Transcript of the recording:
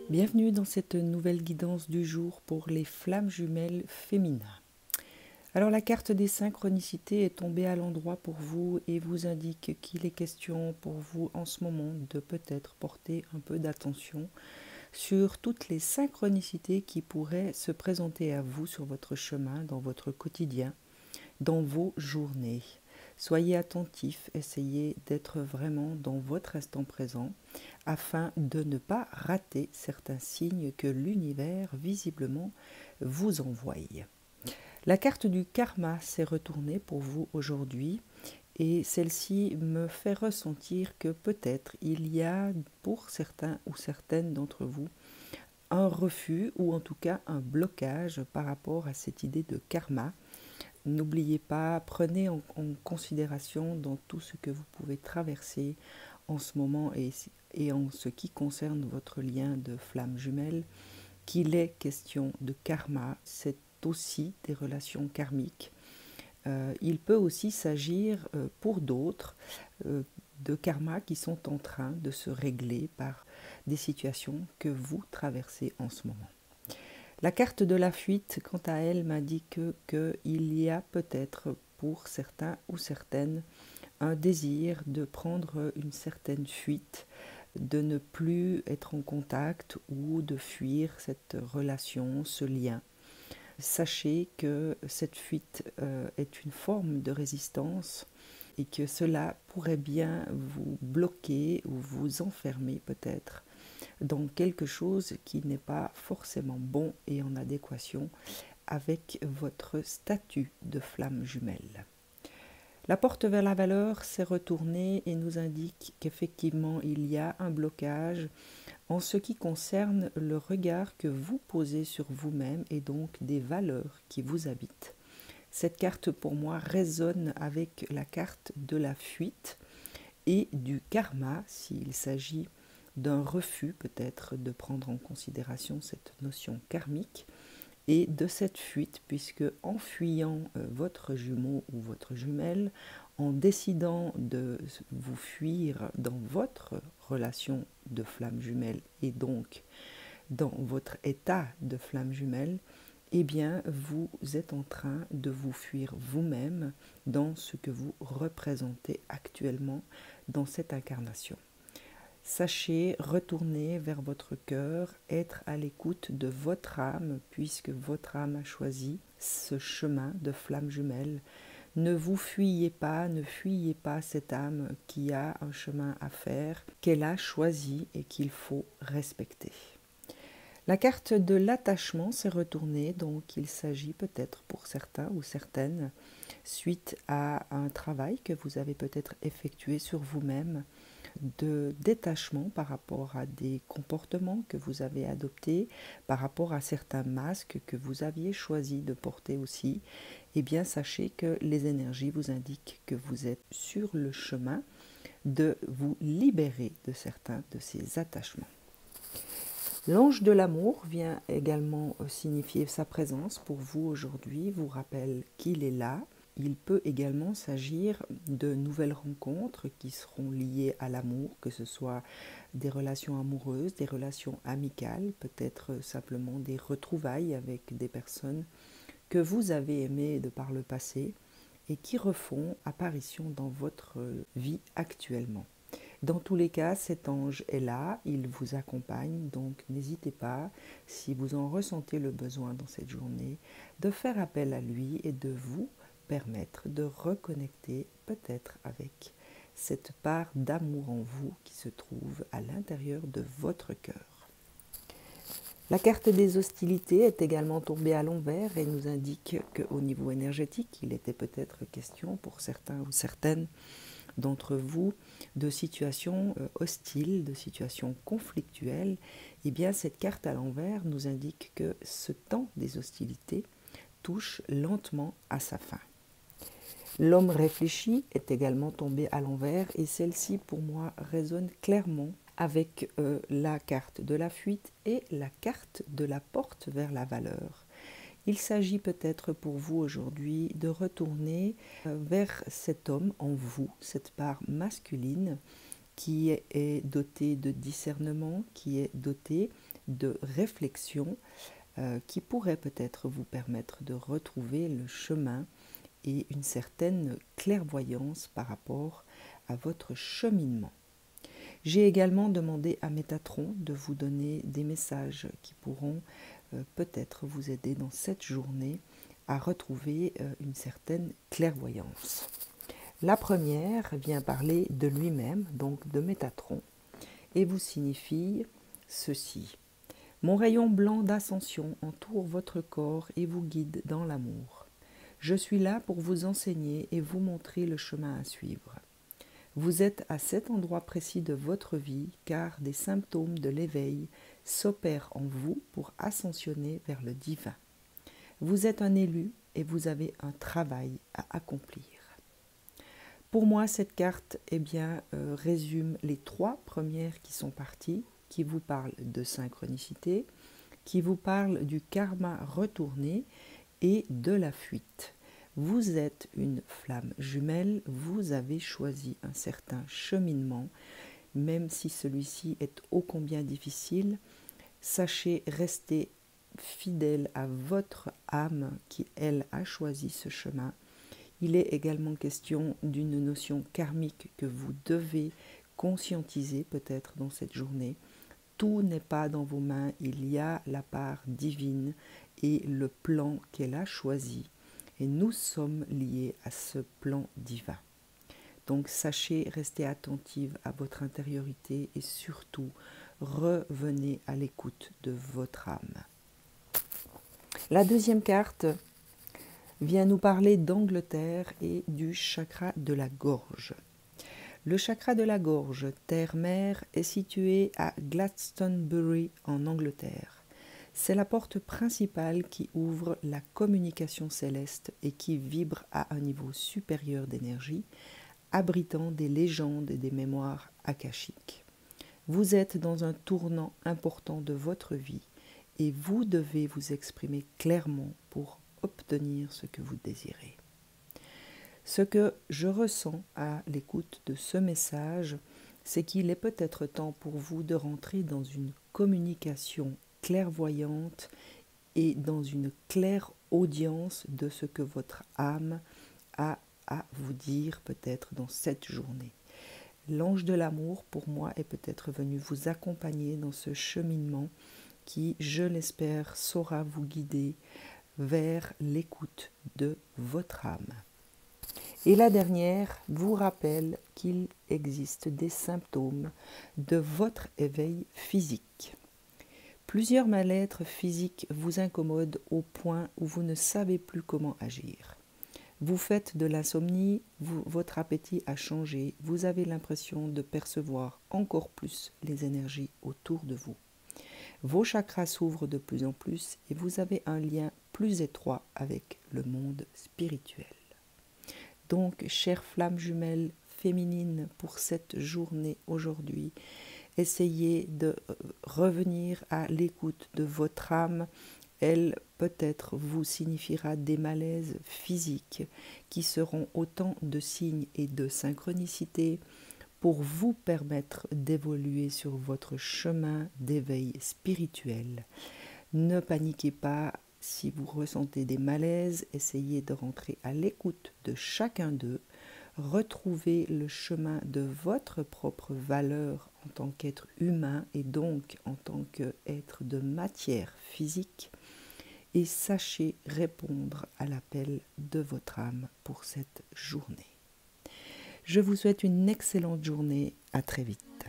Bienvenue dans cette nouvelle guidance du jour pour les flammes jumelles féminins. Alors la carte des synchronicités est tombée à l'endroit pour vous et vous indique qu'il est question pour vous en ce moment de peut-être porter un peu d'attention sur toutes les synchronicités qui pourraient se présenter à vous sur votre chemin, dans votre quotidien, dans vos journées. Soyez attentifs, essayez d'être vraiment dans votre instant présent afin de ne pas rater certains signes que l'univers visiblement vous envoie. La carte du karma s'est retournée pour vous aujourd'hui et celle-ci me fait ressentir que peut-être il y a pour certains ou certaines d'entre vous un refus ou en tout cas un blocage par rapport à cette idée de karma. N'oubliez pas, prenez en considération dans tout ce que vous pouvez traverser en ce moment et en ce qui concerne votre lien de flamme jumelle, qu'il est question de karma, c'est aussi des relations karmiques. Il peut aussi s'agir pour d'autres de karma qui sont en train de se régler par des situations que vous traversez en ce moment. La carte de la fuite, quant à elle, m'indique qu'il y a peut-être pour certains ou certaines un désir de prendre une certaine fuite, de ne plus être en contact ou de fuir cette relation, ce lien. Sachez que cette fuite est une forme de résistance et que cela pourrait bien vous bloquer ou vous enfermer peut-être dans quelque chose qui n'est pas forcément bon et en adéquation avec votre statut de flamme jumelle. La porte vers la valeur s'est retournée et nous indique qu'effectivement il y a un blocage en ce qui concerne le regard que vous posez sur vous-même et donc des valeurs qui vous habitent. Cette carte pour moi résonne avec la carte de la fuite et du karma s'il s'agit d'un refus peut-être de prendre en considération cette notion karmique et de cette fuite, puisque en fuyant votre jumeau ou votre jumelle, en décidant de vous fuir dans votre relation de flamme jumelle et donc dans votre état de flamme jumelle, eh bien vous êtes en train de vous fuir vous-même dans ce que vous représentez actuellement dans cette incarnation. Sachez retourner vers votre cœur, être à l'écoute de votre âme, puisque votre âme a choisi ce chemin de flamme jumelle. Ne vous fuyez pas, ne fuyez pas cette âme qui a un chemin à faire, qu'elle a choisi et qu'il faut respecter. La carte de l'attachement s'est retournée, donc il s'agit peut-être pour certains ou certaines, suite à un travail que vous avez peut-être effectué sur vous-même, de détachement par rapport à des comportements que vous avez adoptés, par rapport à certains masques que vous aviez choisi de porter aussi, eh bien sachez que les énergies vous indiquent que vous êtes sur le chemin de vous libérer de certains de ces attachements. L'ange de l'amour vient également signifier sa présence pour vous aujourd'hui, vous rappelle qu'il est là. Il peut également s'agir de nouvelles rencontres qui seront liées à l'amour, que ce soit des relations amoureuses, des relations amicales, peut-être simplement des retrouvailles avec des personnes que vous avez aimées de par le passé et qui refont apparition dans votre vie actuellement. Dans tous les cas, cet ange est là, il vous accompagne, donc n'hésitez pas, si vous en ressentez le besoin dans cette journée, de faire appel à lui et de vous permettre de reconnecter peut-être avec cette part d'amour en vous qui se trouve à l'intérieur de votre cœur. La carte des hostilités est également tombée à l'envers et nous indique qu'au niveau énergétique, il était peut-être question pour certains ou certaines d'entre vous de situations hostiles, de situations conflictuelles. Eh bien, cette carte à l'envers nous indique que ce temps des hostilités touche lentement à sa fin. L'homme réfléchi est également tombé à l'envers et celle-ci pour moi résonne clairement avec la carte de la fuite et la carte de la porte vers la valeur. Il s'agit peut-être pour vous aujourd'hui de retourner vers cet homme en vous, cette part masculine qui est doté de discernement, qui est doté de réflexion, qui pourrait peut-être vous permettre de retrouver le chemin et une certaine clairvoyance par rapport à votre cheminement. J'ai également demandé à Métatron de vous donner des messages qui pourront peut-être vous aider dans cette journée à retrouver une certaine clairvoyance. La première vient parler de lui-même, donc de Métatron, et vous signifie ceci. Mon rayon blanc d'ascension entoure votre corps et vous guide dans l'amour. Je suis là pour vous enseigner et vous montrer le chemin à suivre. Vous êtes à cet endroit précis de votre vie car des symptômes de l'éveil s'opèrent en vous pour ascensionner vers le divin. Vous êtes un élu et vous avez un travail à accomplir. Pour moi, cette carte résume les 3 premières qui sont parties, qui vous parlent de synchronicité, qui vous parlent du karma retourné et de la fuite. Vous êtes une flamme jumelle, vous avez choisi un certain cheminement, même si celui-ci est ô combien difficile. Sachez rester fidèle à votre âme qui, elle, a choisi ce chemin. Il est également question d'une notion karmique que vous devez conscientiser peut-être dans cette journée. Tout n'est pas dans vos mains, il y a la part divine et le plan qu'elle a choisi. Et nous sommes liés à ce plan divin. Donc sachez rester attentive à votre intériorité et surtout revenez à l'écoute de votre âme. La deuxième carte vient nous parler d'Angleterre et du chakra de la gorge. Le chakra de la gorge, terre-mère, est situé à Glastonbury en Angleterre. C'est la porte principale qui ouvre la communication céleste et qui vibre à un niveau supérieur d'énergie, abritant des légendes et des mémoires akashiques. Vous êtes dans un tournant important de votre vie et vous devez vous exprimer clairement pour obtenir ce que vous désirez. Ce que je ressens à l'écoute de ce message, c'est qu'il est peut-être temps pour vous de rentrer dans une communication clairvoyante et dans une claire audience de ce que votre âme a à vous dire peut-être dans cette journée. L'ange de l'amour, pour moi, est peut-être venu vous accompagner dans ce cheminement qui, je l'espère, saura vous guider vers l'écoute de votre âme. Et la dernière vous rappelle qu'il existe des symptômes de votre éveil physique. Plusieurs mal-être physiques vous incommodent au point où vous ne savez plus comment agir. Vous faites de l'insomnie, votre appétit a changé, vous avez l'impression de percevoir encore plus les énergies autour de vous. Vos chakras s'ouvrent de plus en plus et vous avez un lien plus étroit avec le monde spirituel. Donc, chères flammes jumelles féminines, pour cette journée aujourd'hui, essayez de revenir à l'écoute de votre âme. Elle peut-être vous signifiera des malaises physiques qui seront autant de signes et de synchronicité pour vous permettre d'évoluer sur votre chemin d'éveil spirituel. Ne paniquez pas. Si vous ressentez des malaises, essayez de rentrer à l'écoute de chacun d'eux, retrouvez le chemin de votre propre valeur en tant qu'être humain et donc en tant qu'être de matière physique et sachez répondre à l'appel de votre âme pour cette journée. Je vous souhaite une excellente journée, à très vite.